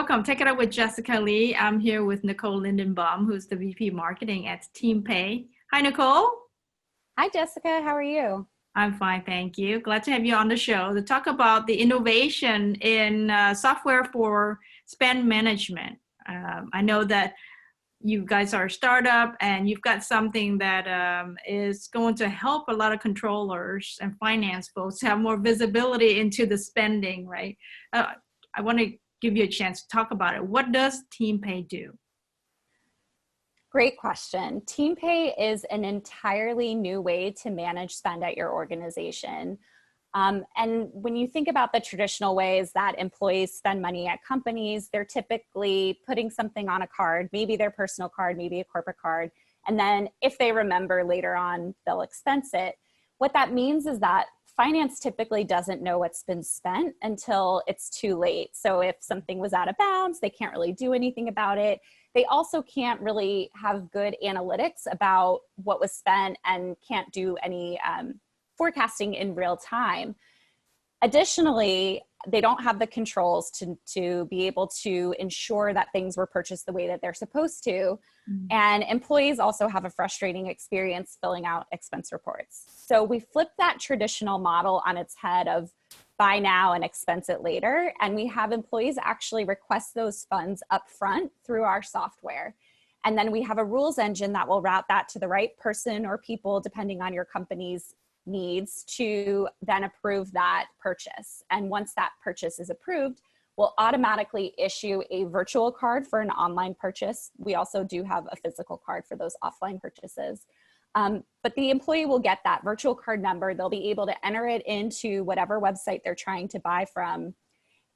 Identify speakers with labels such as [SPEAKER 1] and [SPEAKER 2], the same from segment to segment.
[SPEAKER 1] Welcome. Take it up with Jessica Lee. I'm here with Nicole Lindenbaum, who's the VP Marketing at Teampay. Hi, Nicole.
[SPEAKER 2] Hi, Jessica. How are you?
[SPEAKER 1] I'm fine, thank you. Glad to have you on the show to talk about the innovation in software for spend management. I know that you guys are a startup and you've got something that is going to help a lot of controllers and finance folks have more visibility into the spending, right? I want to give you a chance to talk about it. What does Teampay do?
[SPEAKER 2] Great question. Teampay is an entirely new way to manage spend at your organization. And when you think about the traditional ways that employees spend money at companies, they're typically putting something on a card, maybe their personal card, maybe a corporate card. And then if they remember later on, they'll expense it. What that means is that finance typically doesn't know what's been spent until it's too late. So if something was out of bounds, they can't really do anything about it. They also can't really have good analytics about what was spent and can't do any forecasting in real time. Additionally, they don't have the controls to be able to ensure that things were purchased the way that they're supposed to. And employees also have a frustrating experience filling out expense reports. So we flipped that traditional model on its head of buy now and expense it later. And we have employees actually request those funds up front through our software. And then we have a rules engine that will route that to the right person or people, depending on your company's needs, to then approve that purchase. And once that purchase is approved, we'll automatically issue a virtual card for an online purchase. We also do have a physical card for those offline purchases. But the employee will get that virtual card number. They'll be able to enter it into whatever website they're trying to buy from.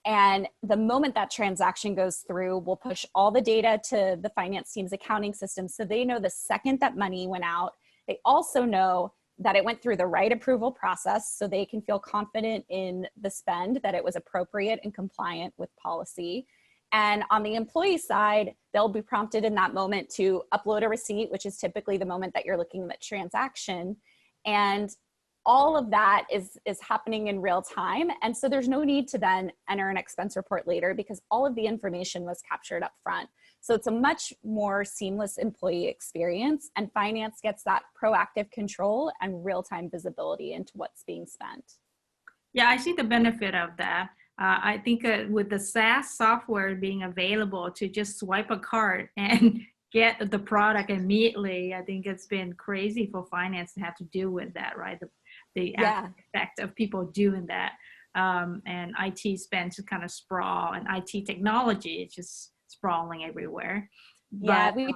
[SPEAKER 2] And the moment that transaction goes through, we'll push all the data to the finance team's accounting system so they know the second that money went out. They also know that it went through the right approval process so they can feel confident in the spend, that it was appropriate and compliant with policy. And on the employee side, they'll be prompted in that moment to upload a receipt, which is typically the moment that you're looking at the transaction. And all of that is happening in real time. And so there's no need to then enter an expense report later because all of the information was captured up front. So it's a much more seamless employee experience, and finance gets that proactive control and real-time visibility into what's being spent.
[SPEAKER 1] Yeah, I see the benefit of that. I think with the SaaS software being available to just swipe a card and get the product immediately, I think it's been crazy for finance to have to deal with that, right? The aspect of people doing that. And IT spends to kind of sprawl, and IT technology is just sprawling everywhere.
[SPEAKER 2] Yeah,
[SPEAKER 1] but,
[SPEAKER 2] we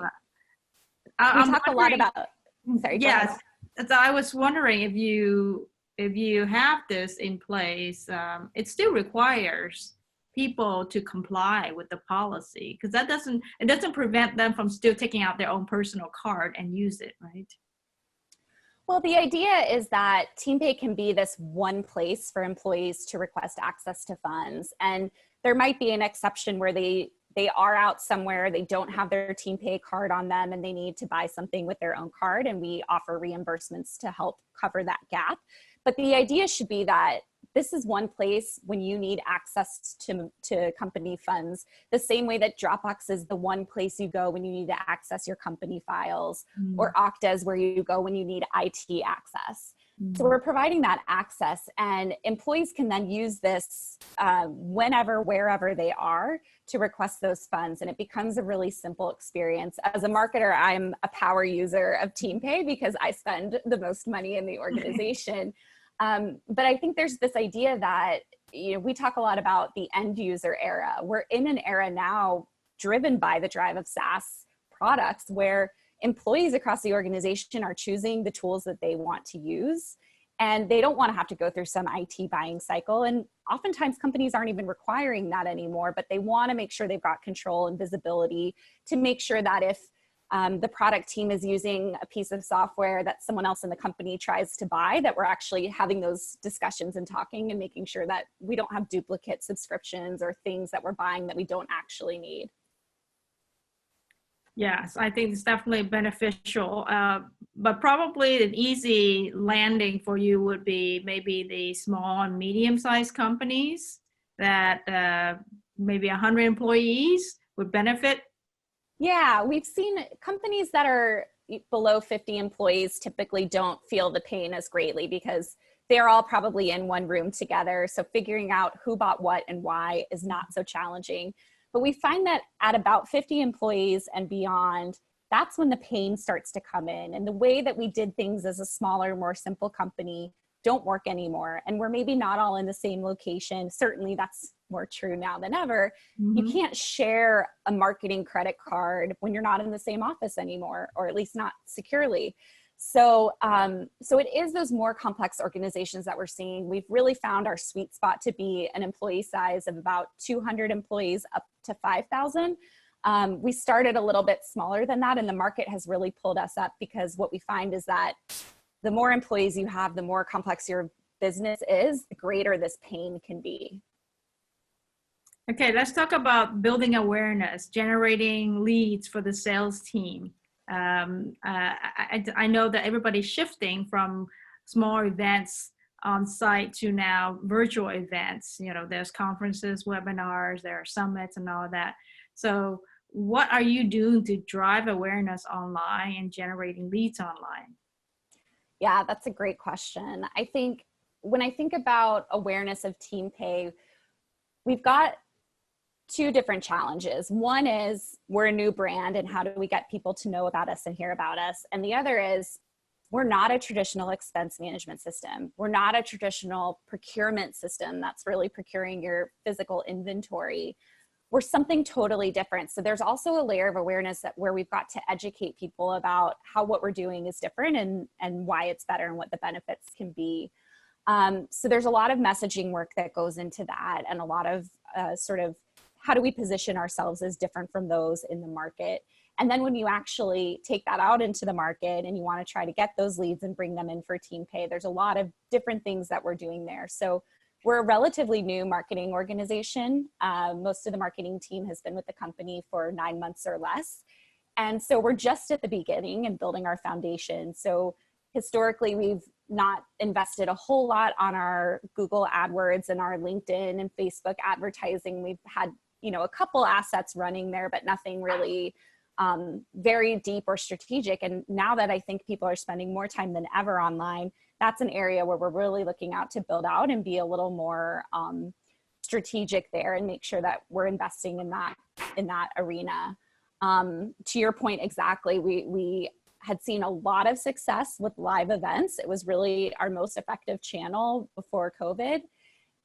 [SPEAKER 2] talk a lot about, sorry.
[SPEAKER 1] Yes, so I was wondering if you have this in place, it still requires people to comply with the policy, because it doesn't prevent them from still taking out their own personal card and use it, right?
[SPEAKER 2] Well, the idea is that Teampay can be this one place for employees to request access to funds. And there might be an exception where they are out somewhere, they don't have their Teampay card on them, and they need to buy something with their own card, and we offer reimbursements to help cover that gap. But the idea should be that this is one place when you need access to company funds, the same way that Dropbox is the one place you go when you need to access your company files, or Okta is where you go when you need IT access. So we're providing that access, and employees can then use this whenever, wherever they are to request those funds. And it becomes a really simple experience. As a marketer, I'm a power user of Teampay because I spend the most money in the organization. But I think there's this idea that, we talk a lot about the end user era. We're in an era now driven by the drive of SaaS products where employees across the organization are choosing the tools that they want to use, and they don't want to have to go through some IT buying cycle. And oftentimes companies aren't even requiring that anymore, but they want to make sure they've got control and visibility to make sure that if the product team is using a piece of software that someone else in the company tries to buy, that we're actually having those discussions and talking and making sure that we don't have duplicate subscriptions or things that we're buying that we don't actually need.
[SPEAKER 1] Yes, I think it's definitely beneficial, but probably an easy landing for you would be maybe the small and medium-sized companies that maybe 100 employees would benefit?
[SPEAKER 2] Yeah, we've seen companies that are below 50 employees typically don't feel the pain as greatly because they're all probably in one room together. So figuring out who bought what and why is not so challenging. But we find that at about 50 employees and beyond, that's when the pain starts to come in. And the way that we did things as a smaller, more simple company don't work anymore. And we're maybe not all in the same location. Certainly that's more true now than ever. You
[SPEAKER 1] Mhm.
[SPEAKER 2] can't share a marketing credit card when you're not in the same office anymore, or at least not securely. So, so it is those more complex organizations that we're seeing. We've really found our sweet spot to be an employee size of about 200 employees up to 5,000. We started a little bit smaller than that, and the market has really pulled us up because what we find is that the more employees you have, the more complex your business is, the greater this pain can be.
[SPEAKER 1] Okay, let's talk about building awareness, generating leads for the sales team. I know that everybody's shifting from small events on site to now virtual events. You know, there's conferences, webinars, there are summits and all that. So what are you doing to drive awareness online and generating leads online?
[SPEAKER 2] Yeah, that's a great question. I think when I think about awareness of Teampay, we've got two different challenges. One is we're a new brand and how do we get people to know about us and hear about us? And the other is we're not a traditional expense management system. We're not a traditional procurement system that's really procuring your physical inventory. We're something totally different. So there's also a layer of awareness that where we've got to educate people about how what we're doing is different and why it's better and what the benefits can be. So there's a lot of messaging work that goes into that and a lot of sort of how do we position ourselves as different from those in the market? And then when you actually take that out into the market and you want to try to get those leads and bring them in for Teampay, there's a lot of different things that we're doing there. So we're a relatively new marketing organization. Most of the marketing team has been with the company for 9 months or less. And so we're just at the beginning and building our foundation. So historically, we've not invested a whole lot on our Google AdWords and our LinkedIn and Facebook advertising. We've had, you know, a couple assets running there, but nothing really very deep or strategic. And now that I think people are spending more time than ever online, that's an area where we're really looking out to build out and be a little more strategic there and make sure that we're investing in that arena. To your point, exactly, we had seen a lot of success with live events. It was really our most effective channel before COVID.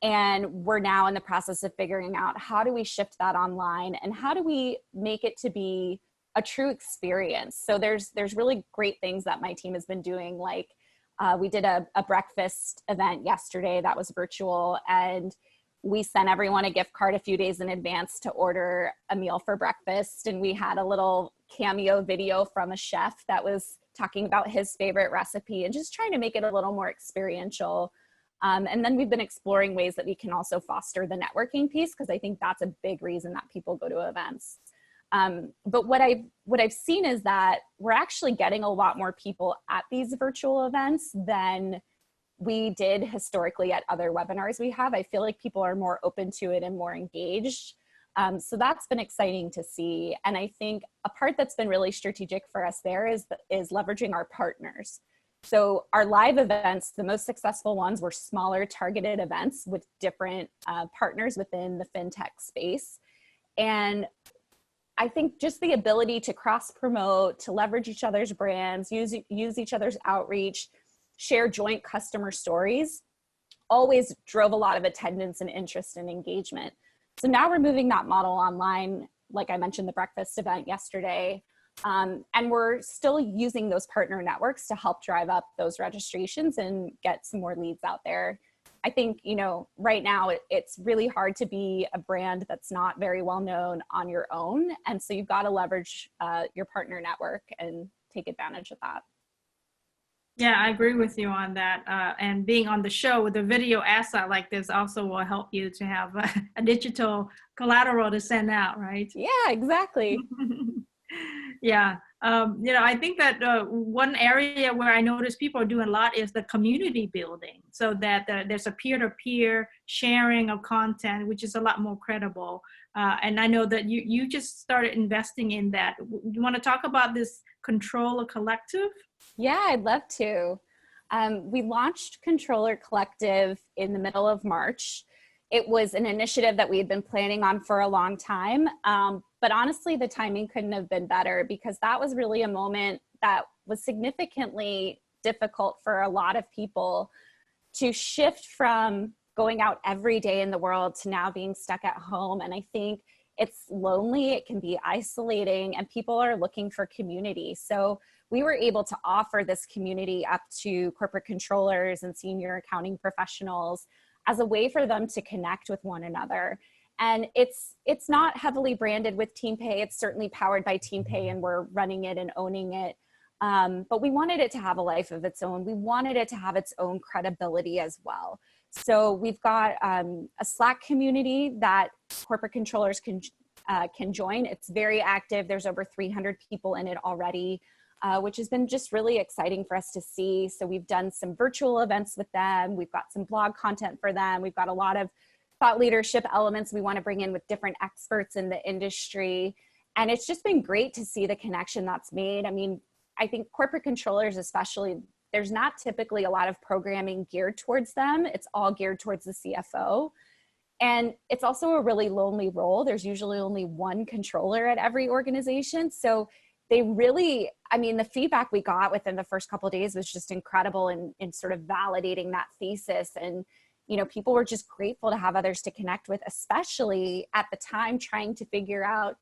[SPEAKER 2] And we're now in the process of figuring out how do we shift that online and how do we make it to be a true experience. So there's really great things that my team has been doing. Like we did a breakfast event yesterday that was virtual, and we sent everyone a gift card a few days in advance to order a meal for breakfast. And we had a little cameo video from a chef that was talking about his favorite recipe and just trying to make it a little more experiential. And then we've been exploring ways that we can also foster the networking piece, because I think that's a big reason that people go to events. But what I've seen is that we're actually getting a lot more people at these virtual events than we did historically at other webinars we have. I feel like people are more open to it and more engaged. So that's been exciting to see. And I think a part that's been really strategic for us there is leveraging our partners. So our live events, the most successful ones were smaller targeted events with different partners within the fintech space. And I think just the ability to cross promote, to leverage each other's brands, use each other's outreach, share joint customer stories, always drove a lot of attendance and interest and engagement. So now we're moving that model online, like I mentioned, the breakfast event yesterday. And we're still using those partner networks to help drive up those registrations and get some more leads out there. I think, you know, right now it's really hard to be a brand that's not very well known on your own. And so you've got to leverage your partner network and take advantage of that.
[SPEAKER 1] Yeah, I agree with you on that. And being on the show with a video asset like this also will help you to have a digital collateral to send out, right?
[SPEAKER 2] Yeah, exactly.
[SPEAKER 1] Yeah. You know, I think that one area where I notice people are doing a lot is the community building, so that there's a peer-to-peer sharing of content, which is a lot more credible And I know that you just started investing in that. You want to talk about this Controller Collective?
[SPEAKER 2] Yeah, I'd love to. We launched Controller Collective in the middle of March. It was an initiative that we had been planning on for a long time. But honestly, the timing couldn't have been better because that was really a moment that was significantly difficult for a lot of people to shift from going out every day in the world to now being stuck at home. And I think it's lonely, it can be isolating, and people are looking for community. So we were able to offer this community up to corporate controllers and senior accounting professionals as a way for them to connect with one another. And it's not heavily branded with Teampay. It's certainly powered by Teampay, and we're running it and owning it. But we wanted it to have a life of its own. We wanted it to have its own credibility as well. So we've got a Slack community that corporate controllers can join. It's very active. There's over 300 people in it already, which has been just really exciting for us to see. So we've done some virtual events with them. We've got some blog content for them. We've got a lot of thought leadership elements we want to bring in with different experts in the industry. And it's just been great to see the connection that's made. I mean, I think corporate controllers especially, there's not typically a lot of programming geared towards them. It's all geared towards the CFO. And it's also a really lonely role. There's usually only one controller at every organization. So they really, I mean, the feedback we got within the first couple of days was just incredible in sort of validating that thesis. And, you know, people were just grateful to have others to connect with, especially at the time trying to figure out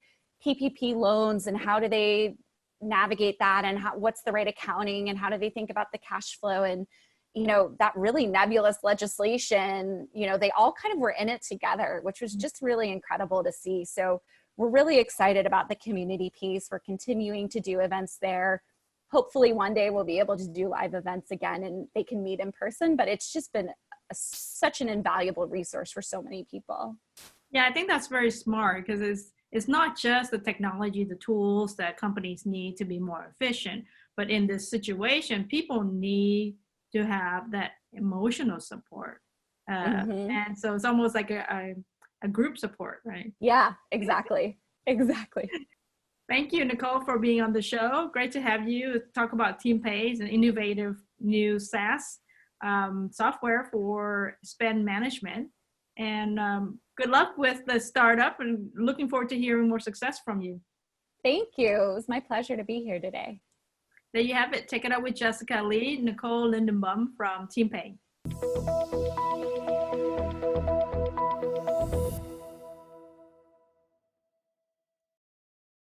[SPEAKER 2] PPP loans and how do they navigate that, and what's the right accounting, and how do they think about the cash flow, and you know, that really nebulous legislation. You know, they all kind of were in it together, which was just really incredible to see. So we're really excited about the community piece. We're continuing to do events there. Hopefully one day we'll be able to do live events again and they can meet in person, but it's just been such an invaluable resource for so many people.
[SPEAKER 1] Yeah, I think that's very smart because it's not just the technology, the tools that companies need to be more efficient, but in this situation, people need to have that emotional support. And so it's almost like a group support, right?
[SPEAKER 2] Yeah, exactly. Exactly.
[SPEAKER 1] Thank you, Nicole, for being on the show. Great to have you talk about Teampay's an innovative new SaaS software for spend management. And good luck with the startup, and looking forward to hearing more success from you.
[SPEAKER 2] Thank you. It was my pleasure to be here today.
[SPEAKER 1] There you have it. Take it out with Jessica Lee, Nicole Lindenbaum from Teampay.